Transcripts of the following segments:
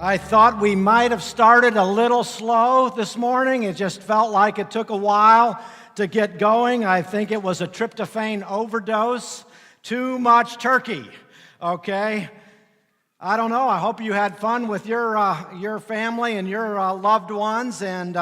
I thought we might have started a little slow this morning. It just felt like it took a while to get going. I think it was a tryptophan overdose. Too much turkey, okay? I don't know. I hope you had fun with your family and your loved ones, and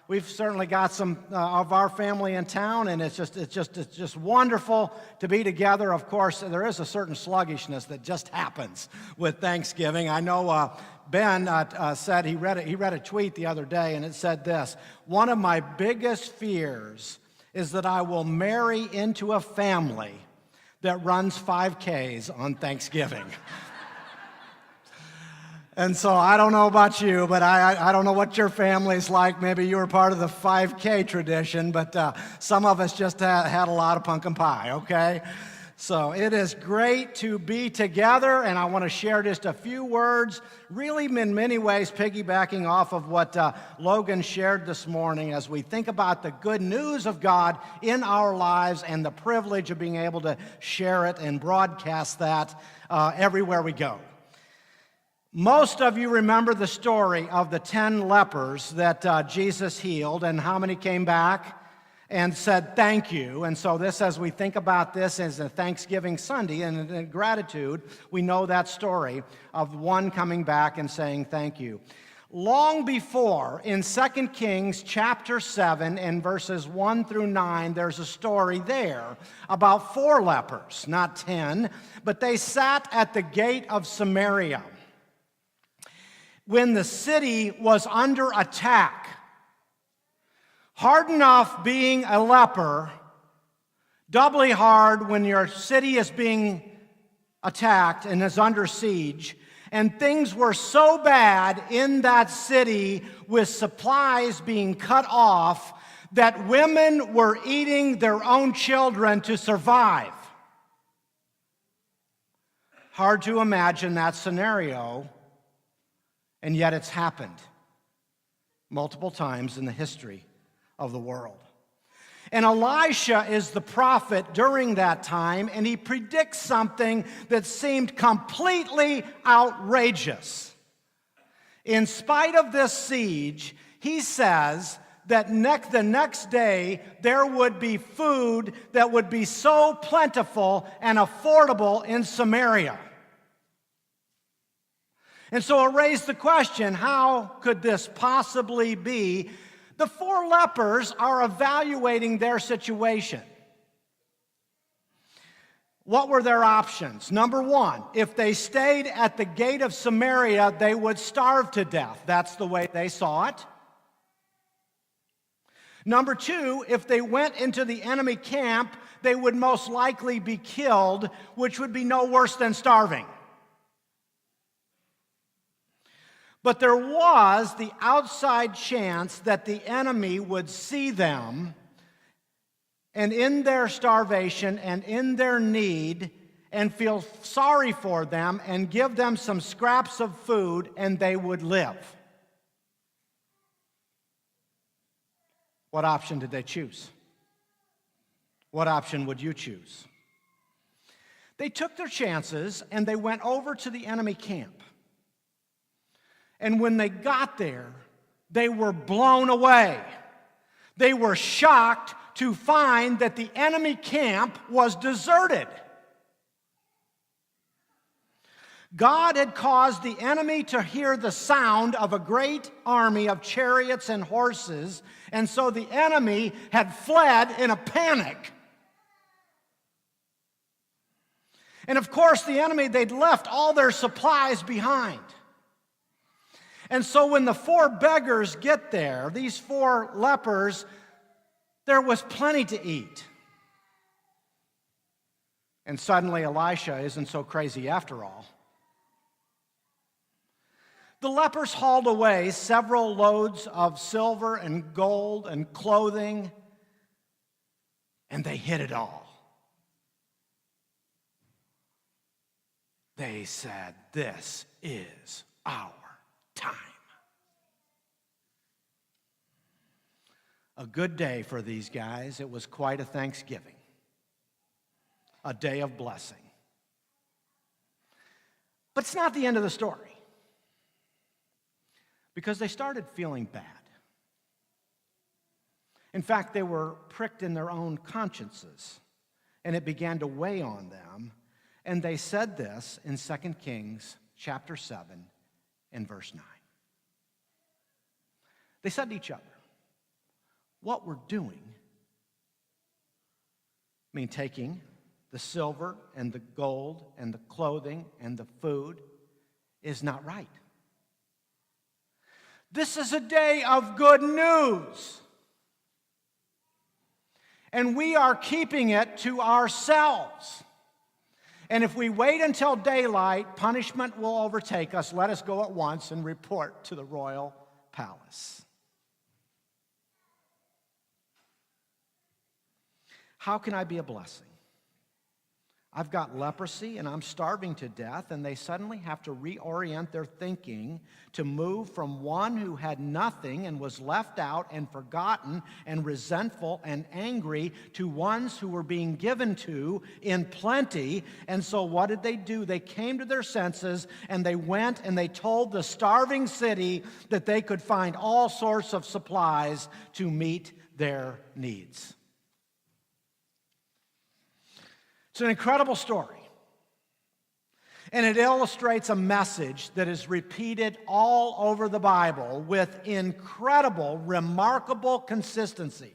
we've certainly got some of our family in town, and it's just wonderful to be together. Of course, there is a certain sluggishness that just happens with Thanksgiving. I know Ben said he read a tweet the other day, and it said this: "One of my biggest fears is that I will marry into a family that runs 5Ks on Thanksgiving." And so I don't know about you, but I don't know what your family's like. Maybe you were part of the 5K tradition, but some of us just had a lot of pumpkin pie, okay? So it is great to be together, and I want to share just a few words, really in many ways piggybacking off of what Logan shared this morning as we think about the good news of God in our lives and the privilege of being able to share it and broadcast that everywhere we go. Most of you remember the story of the 10 lepers that Jesus healed, and how many came back and said thank you. And so this, as we think about this as a Thanksgiving Sunday and in gratitude, we know that story of one coming back and saying thank you. Long before, in 2 Kings chapter 7 and verses 1 through 9, there's a story there about 4 lepers, not 10, but they sat at the gate of Samaria when the city was under attack. Hard enough being a leper, doubly hard when your city is being attacked and is under siege. And things were so bad in that city with supplies being cut off that women were eating their own children to survive. Hard to imagine that scenario, and yet it's happened multiple times in the history of the world. And Elisha is the prophet during that time, and he predicts something that seemed completely outrageous. In spite of this siege, he says that the next day there would be food that would be so plentiful and affordable in Samaria. And so it raised the question, how could this possibly be? The 4 lepers are evaluating their situation. What were their options? Number 1, if they stayed at the gate of Samaria, they would starve to death. That's the way they saw it. Number 2, if they went into the enemy camp, they would most likely be killed, which would be no worse than starving. But there was the outside chance that the enemy would see them, and in their starvation and in their need, and feel sorry for them and give them some scraps of food, and they would live. What option did they choose? What option would you choose? They took their chances and they went over to the enemy camp. And when they got there, they were blown away. They were shocked to find that the enemy camp was deserted. God had caused the enemy to hear the sound of a great army of chariots and horses, and so the enemy had fled in a panic. And of course, the enemy, they'd left all their supplies behind. And so when the 4 beggars get there, these 4 lepers, there was plenty to eat. And suddenly Elisha isn't so crazy after all. The lepers hauled away several loads of silver and gold and clothing, and they hid it all. They said, "This is our time." A good day for these guys. It was quite a Thanksgiving, a day of blessing. But it's not the end of the story. because they started feeling bad. In fact, they were pricked in their own consciences, and it began to weigh on them. And they said this in 2 Kings chapter 7 and verse 9. They said to each other, what we're doing, taking the silver and the gold and the clothing and the food, is not right. This is a day of good news, and we are keeping it to ourselves. And if we wait until daylight, punishment will overtake us. Let us go at once and report to the royal palace. How can I be a blessing? I've got leprosy and I'm starving to death, and they suddenly have to reorient their thinking to move from one who had nothing and was left out and forgotten and resentful and angry to ones who were being given to in plenty. And so what did they do? They came to their senses, and they went and they told the starving city that they could find all sorts of supplies to meet their needs. It's an incredible story, and it illustrates a message that is repeated all over the Bible with incredible, remarkable consistency.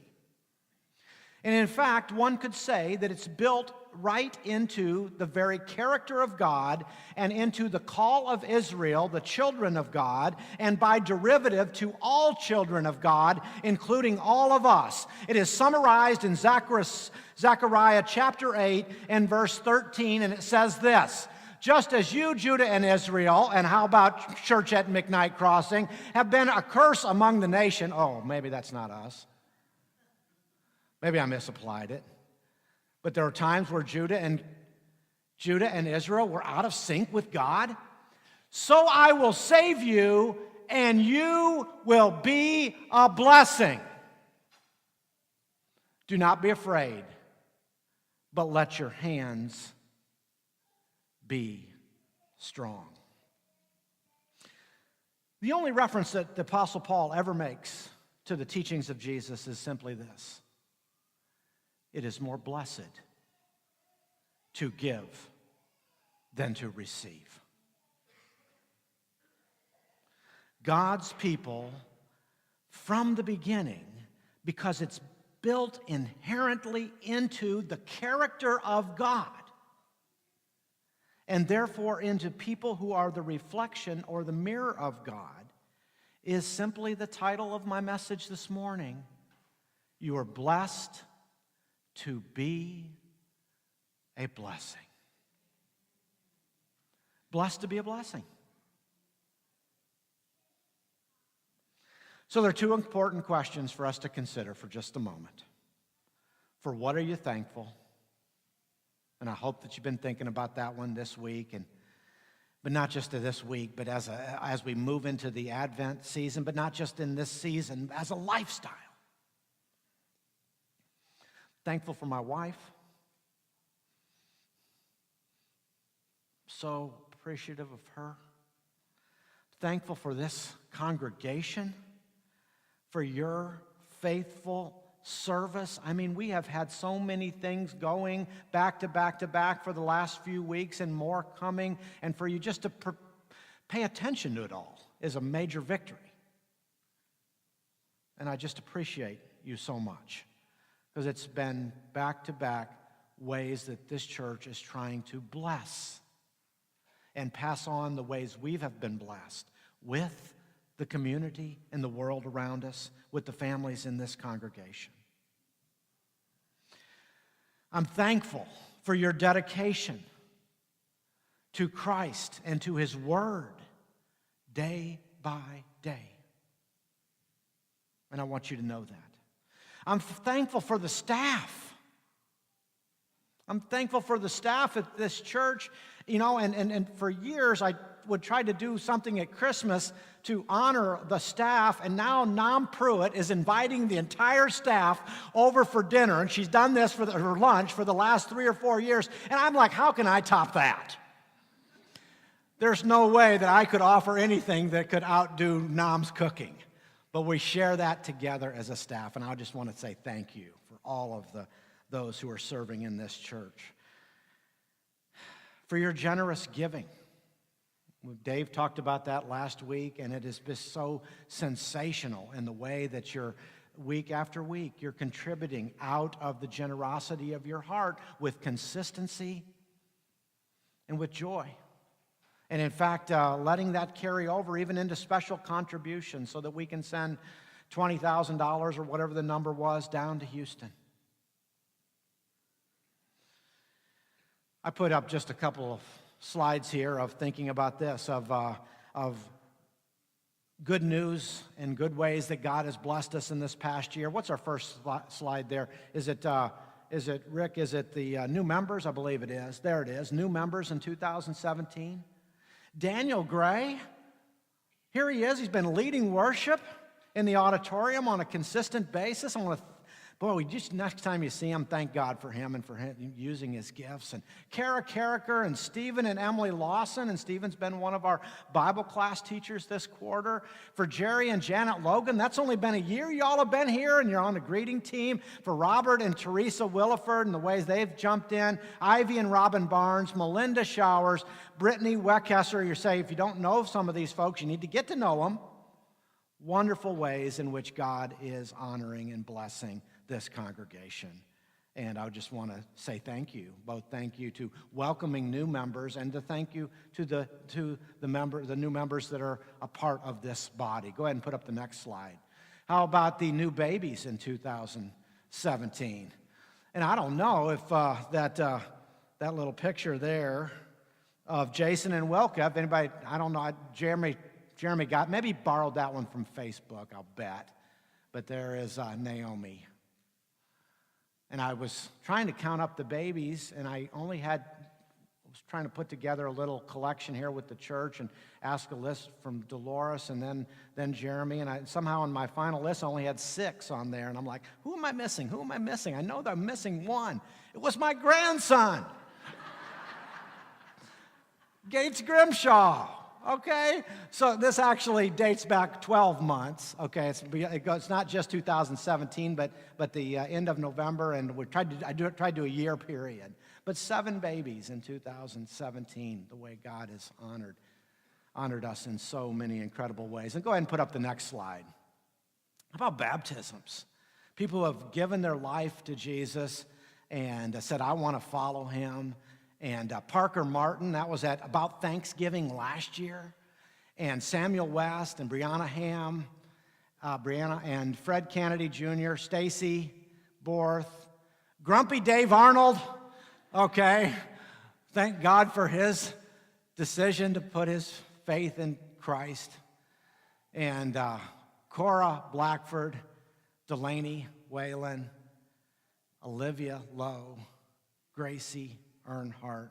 And in fact, one could say that it's built right into the very character of God and into the call of Israel, the children of God, and by derivative to all children of God, including all of us. It is summarized in Zechariah chapter 8 and verse 13, and it says this: just as you, Judah and Israel, and how about church at McKnight Crossing, have been a curse among the nation. Oh, maybe that's not us. Maybe I misapplied it. But there are times where Judah and Israel were out of sync with God. So I will save you, and you will be a blessing. Do not be afraid, but let your hands be strong. The only reference that the Apostle Paul ever makes to the teachings of Jesus is simply this: it is more blessed to give than to receive. God's people, from the beginning, because it's built inherently into the character of God, and therefore into people who are the reflection or the mirror of God, is simply the title of my message this morning. You are blessed to be a blessing. Blessed to be a blessing. So there are two important questions for us to consider for just a moment. For what are you thankful? And I hope that you've been thinking about that one this week, but not just this week, but as we move into the Advent season, but not just in this season, as a lifestyle. Thankful for my wife. So appreciative of her. Thankful for this congregation, for your faithful service. We have had so many things going back to back to back for the last few weeks, and more coming, and for you just to pay attention to it all is a major victory. And I just appreciate you so much, because it's been back-to-back ways that this church is trying to bless and pass on the ways we have been blessed with the community and the world around us, with the families in this congregation. I'm thankful for your dedication to Christ and to His Word day by day. And I want you to know that. I'm thankful for the staff. I'm thankful for the staff at this church. And for years I would try to do something at Christmas to honor the staff, and now Nam Pruitt is inviting the entire staff over for dinner, and she's done this for her lunch for the last 3 or 4 years, and I'm like, how can I top that? There's no way that I could offer anything that could outdo Nam's cooking. But we share that together as a staff, and I just want to say thank you for all of those who are serving in this church. For your generous giving. Dave talked about that last week, and it has been so sensational in the way that you're, week after week, you're contributing out of the generosity of your heart with consistency and with joy. And in fact, letting that carry over even into special contributions so that we can send $20,000 or whatever the number was down to Houston. I put up just a couple of slides here of thinking about this, of good news and good ways that God has blessed us in this past year. What's our first slide there? Is it Rick, is it the new members? I believe it is. There it is, new members in 2017. Daniel Gray, here he is. He's been leading worship in the auditorium on a consistent basis. Next time you see him, thank God for him and for him using his gifts. And Kara Carricker and Stephen and Emily Lawson, and Stephen's been one of our Bible class teachers this quarter. For Jerry and Janet Logan, that's only been a year. Y'all have been here, and you're on the greeting team. For Robert and Teresa Williford and the ways they've jumped in. Ivy and Robin Barnes, Melinda Showers, Brittany Weckesser. You say, if you don't know some of these folks, you need to get to know them. Wonderful ways in which God is honoring and blessing this congregation. And I just want to say thank you. Both thank you to welcoming new members and to thank you to the new members that are a part of this body. Go ahead and put up the next slide. How about the new babies in 2017? And I don't know if that little picture there of Jason and Wilka, if anybody, I don't know, Jeremy maybe borrowed that one from Facebook, I'll bet. But there is Naomi. And I was trying to count up the babies, and I was trying to put together a little collection here with the church and ask a list from Dolores and then Jeremy. And somehow in my final list, I only had 6 on there. And I'm like, who am I missing? Who am I missing? I know that I'm missing one. It was my grandson, Gates Grimshaw. Okay, so this actually dates back 12 months. Okay, it's not just 2017, but the end of November, and I tried to do a year period. But 7 babies in 2017. The way God has honored us in so many incredible ways. And go ahead and put up the next slide. How about baptisms? People who have given their life to Jesus and said, "I want to follow Him." And Parker Martin, that was at about Thanksgiving last year. And Samuel West and Brianna Ham, Brianna and Fred Kennedy Jr., Stacy Borth, Grumpy Dave Arnold. Okay, thank God for his decision to put his faith in Christ. And Cora Blackford, Delaney Whalen, Olivia Lowe, Gracie Earnhardt,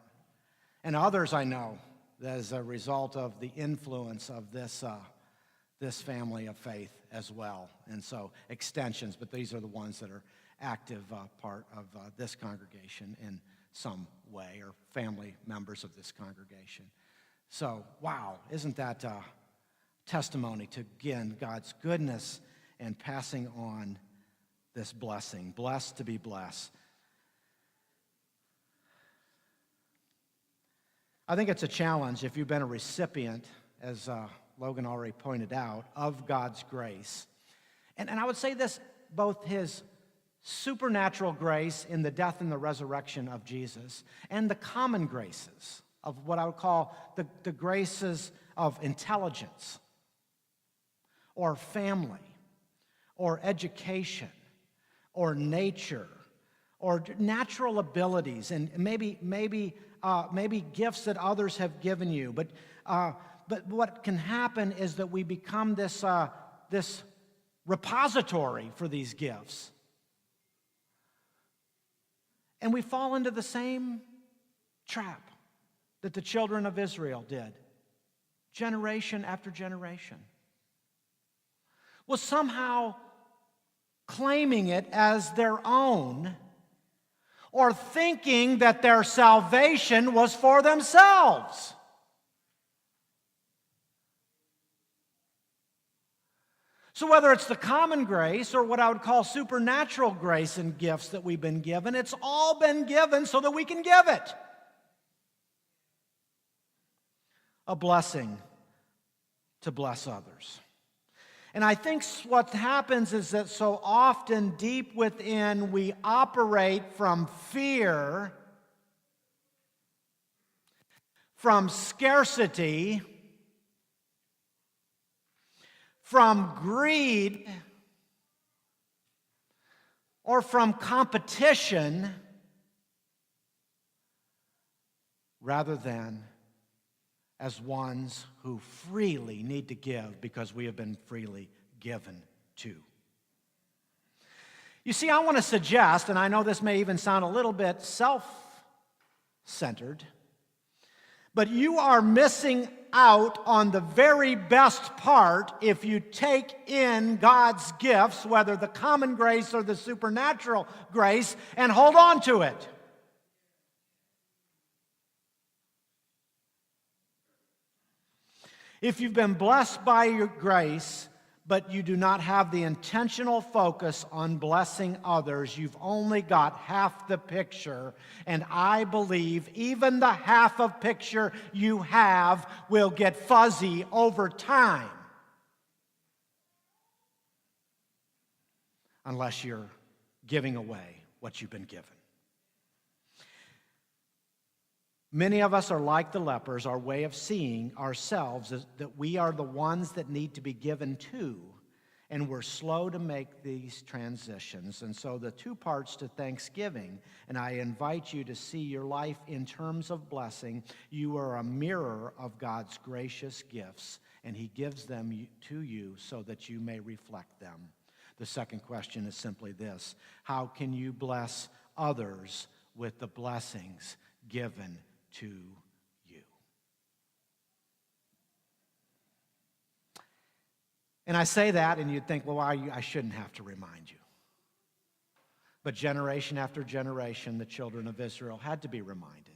and others I know as a result of the influence of this family of faith as well. And so extensions, but these are the ones that are active part of this congregation in some way, or family members of this congregation. So, wow, isn't that testimony to, again, God's goodness and passing on this blessing, blessed to be blessed. I think it's a challenge if you've been a recipient, as Logan already pointed out, of God's grace. And I would say this, both His supernatural grace in the death and the resurrection of Jesus, and the common graces of what I would call the graces of intelligence, or family, or education, or nature, or natural abilities, and maybe gifts that others have given you. But what can happen is that we become this repository for these gifts. And we fall into the same trap that the children of Israel did, generation after generation. Was somehow claiming it as their own, or thinking that their salvation was for themselves. So whether it's the common grace or what I would call supernatural grace and gifts that we've been given, it's all been given so that we can give it. A blessing to bless others. And I think what happens is that so often deep within we operate from fear, from scarcity, from greed, or from competition, rather than as ones who freely need to give because we have been freely given to. You see, I want to suggest, and I know this may even sound a little bit self-centered, but you are missing out on the very best part if you take in God's gifts, whether the common grace or the supernatural grace, and hold on to it. If you've been blessed by your grace, but you do not have the intentional focus on blessing others, you've only got half the picture. And I believe even the half of picture you have will get fuzzy over time. Unless you're giving away what you've been given. Many of us are like the lepers. Our way of seeing ourselves is that we are the ones that need to be given to, and we're slow to make these transitions. And so the two parts to Thanksgiving, and I invite you to see your life in terms of blessing. You are a mirror of God's gracious gifts, and He gives them to you so that you may reflect them. The second question is simply this: how can you bless others with the blessings given to you? And I say that, and you'd think, well, I shouldn't have to remind you. But generation after generation, the children of Israel had to be reminded.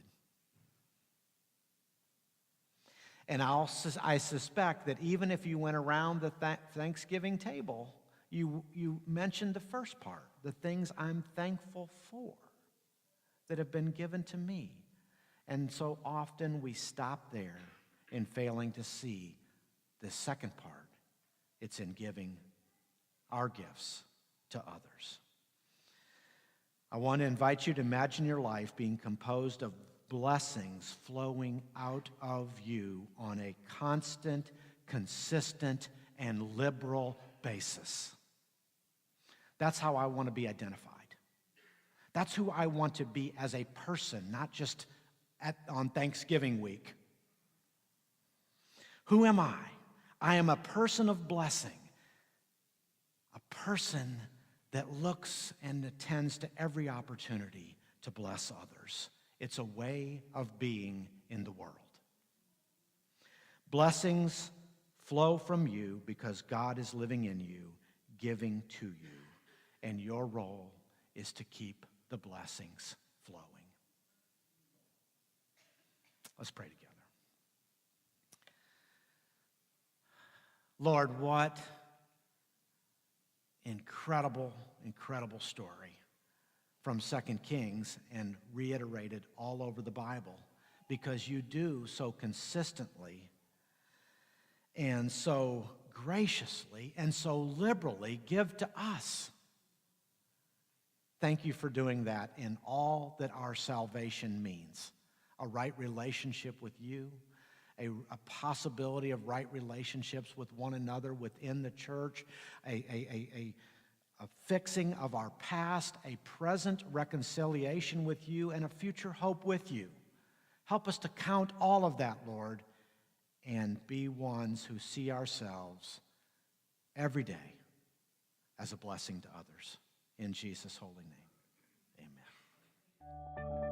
And I suspect that even if you went around the Thanksgiving table, you mentioned the first part, the things I'm thankful for that have been given to me. And so often we stop there in failing to see the second part. It's in giving our gifts to others. I want to invite you to imagine your life being composed of blessings flowing out of you on a constant, consistent, and liberal basis. That's how I want to be identified. That's who I want to be as a person, not just on Thanksgiving week. Who am I? I am a person of blessing, a person that looks and attends to every opportunity to bless others. It's a way of being in the world. Blessings flow from you because God is living in you, giving to you, and your role is to keep the blessings flowing. Let's pray together. Lord, what incredible, incredible story from 2 Kings and reiterated all over the Bible, because you do so consistently and so graciously and so liberally give to us. Thank you for doing that in all that our salvation means. A right relationship with you, a possibility of right relationships with one another within the church, a fixing of our past, a present reconciliation with you, and a future hope with you. Help us to count all of that, Lord, and be ones who see ourselves every day as a blessing to others. In Jesus' holy name, amen.